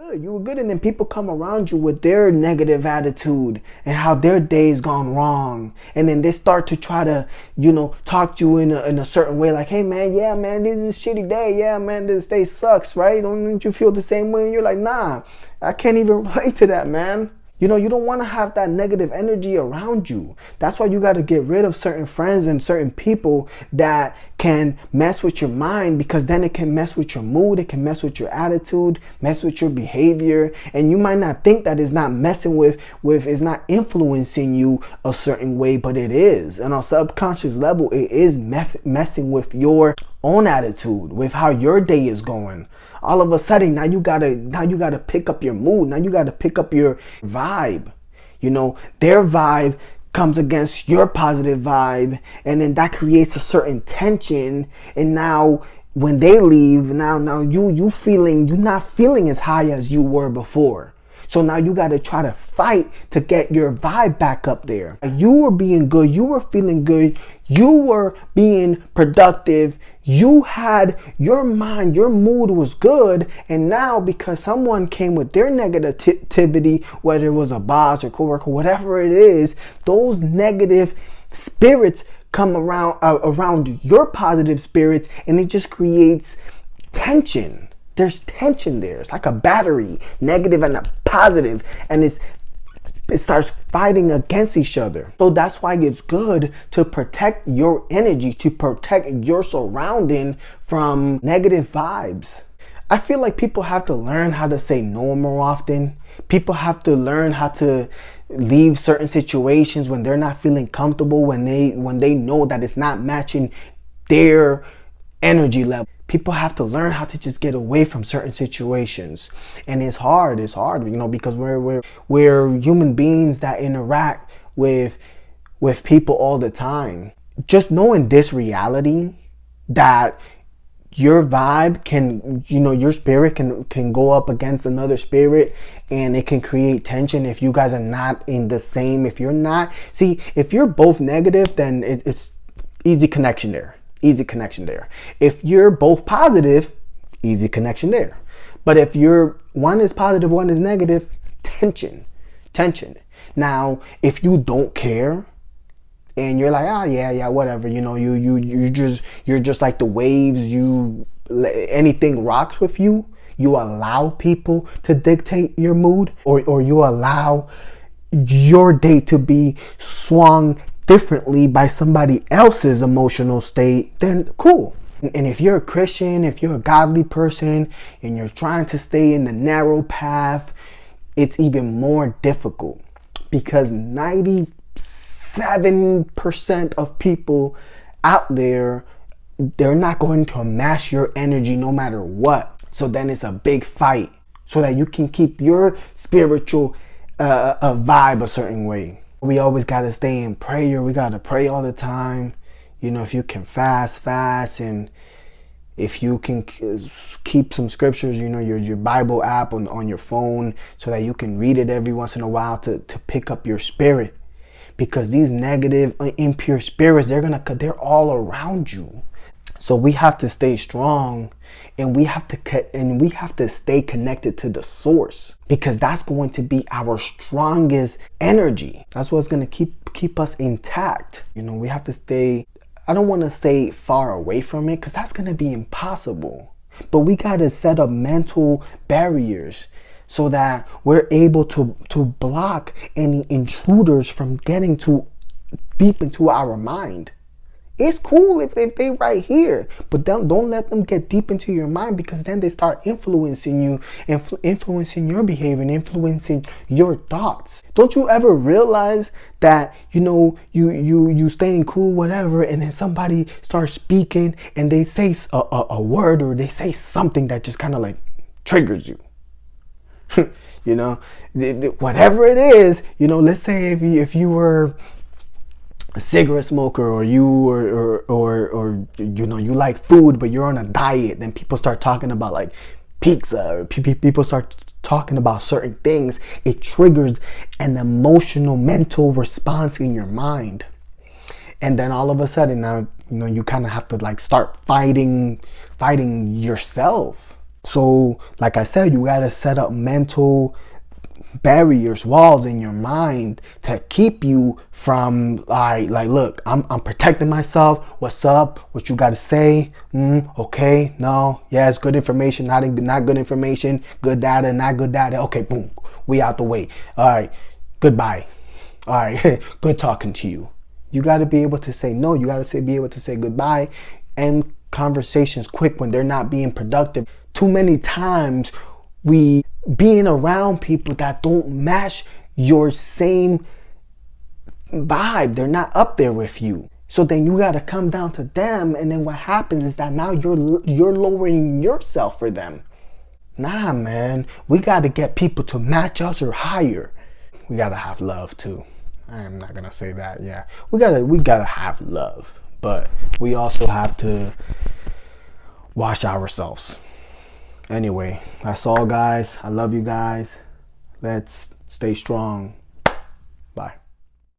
good. You were good. And then people come around you with their negative attitude and how their day's gone wrong. And then they start to try to, talk to you in a certain way. Like, hey, man, yeah, man, this is a shitty day. Yeah, man, this day sucks, right? Don't you feel the same way? And you're like, nah, I can't even relate to that, man. You don't want to have that negative energy around you. That's why you got to get rid of certain friends and certain people that can mess with your mind, because then it can mess with your mood, it can mess with your attitude, mess with your behavior, and you might not think that it's not messing with it's not influencing you a certain way, but it is. And on a subconscious level, it is messing with your own attitude, with how your day is going. All of a sudden, now you gotta pick up your mood. Now you gotta pick up your vibe. Their vibe comes against your positive vibe, and then that creates a certain tension. And now when they leave, now you're not feeling as high as you were before. So now you got to try to fight to get your vibe back up there. You were being good. You were feeling good. You were being productive. You had your mind, your mood was good. And now because someone came with their negativity, whether it was a boss or coworker, whatever it is, those negative spirits come around your positive spirits, and it just creates tension. There's tension there. It's like a battery, negative and a positive, and it starts fighting against each other. So that's why it's good to protect your energy, to protect your surrounding from negative vibes. I feel like people have to learn how to say no more often. People have to learn how to leave certain situations when they're not feeling comfortable, when they know that it's not matching their energy level. People have to learn how to just get away from certain situations, and it's hard, because we're human beings that interact with people all the time. Just knowing this reality, that your vibe can, your spirit can go up against another spirit, and it can create tension if you guys are not in the same. If you're both negative, then it's easy connection there. Easy connection there. If you're both positive, easy connection there. But if one is positive, one is negative, tension. Now, if you don't care and you're like, yeah, whatever, you're just like the waves, anything rocks with you, you allow people to dictate your mood, or you allow your day to be swung differently by somebody else's emotional state, then cool. And if you're a Christian, if you're a godly person, and you're trying to stay in the narrow path, it's even more difficult, because 97% of people out there, they're not going to match your energy no matter what. So then it's a big fight, so that you can keep your spiritual vibe a certain way. We always got to stay in prayer. We got to pray all the time. If you can fast, and if you can keep some scriptures, your Bible app on your phone, so that you can read it every once in a while to pick up your spirit. Because these negative, impure spirits, they're all around you. So we have to stay strong, and we have to stay connected to the source, because that's going to be our strongest energy. That's what's going to keep us intact. We have to stay, I don't want to say far away from it, because that's going to be impossible. But we got to set up mental barriers so that we're able to block any intruders from getting too deep into our mind. It's cool if they right here, but don't let them get deep into your mind, because then they start influencing you, influencing your behavior, and influencing your thoughts. Don't you ever realize that you staying cool, whatever, and then somebody starts speaking and they say a word, or they say something that just kind of like triggers you. Whatever it is, let's say if you were a cigarette smoker, or you like food but you're on a diet, then people start talking about like pizza, or people start talking about certain things. It triggers an emotional, mental response in your mind, and then all of a sudden now you kind of have to like start fighting yourself. So, like I said, you gotta set up mental barriers, walls in your mind to keep you from like look, I'm protecting myself. What's up? What you gotta say? Okay, no, yeah, it's good information, not good information, good data, not good data. Okay, boom, we out the way. All right, goodbye. All right, good talking to you. You gotta be able to say no. You gotta be able to say goodbye, and conversations quick when they're not being productive. Too many times we being around people that don't match your same vibe. They're not up there with you. So then you gotta come down to them, and then what happens is that now you're lowering yourself for them. Nah, man, we gotta get people to match us or higher. We gotta have love too. I'm not gonna say that. Yeah, we gotta have love, but we also have to wash ourselves. Anyway, that's all, guys. I love you guys. Let's stay strong.